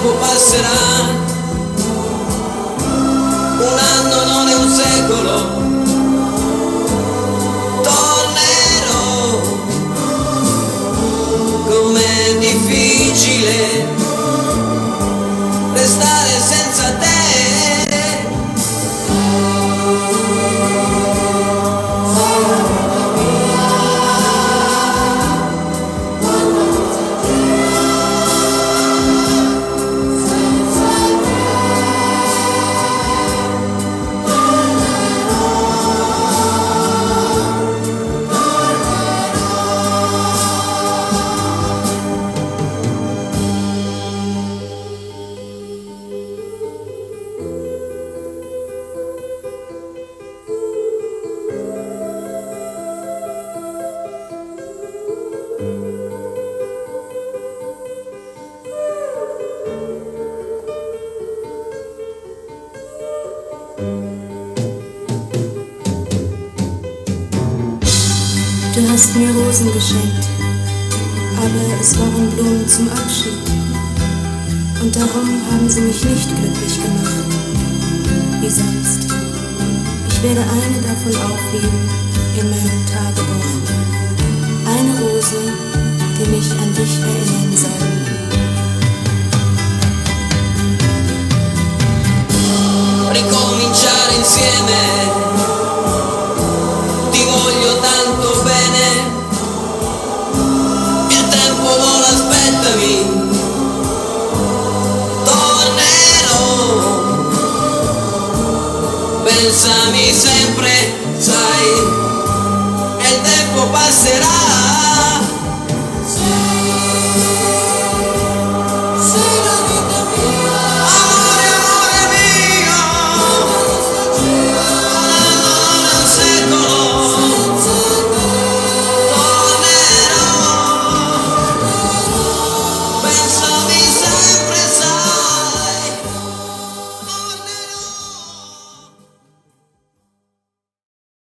tempo passerà, un anno non è un secolo, tornerò. Com'è difficile restare senza te. Du hast mir Rosen geschenkt, aber es waren Blumen zum Abschied. Und darum haben sie mich nicht glücklich gemacht, wie sonst. Ich werde eine davon aufheben in meinem Tagebuch. Eine Rose, die mich an dich erinnern soll. Ricominciare insieme, ti voglio tanto bene, il tempo vola, aspettami, tornerò, pensami sempre, sai, e il tempo passerà.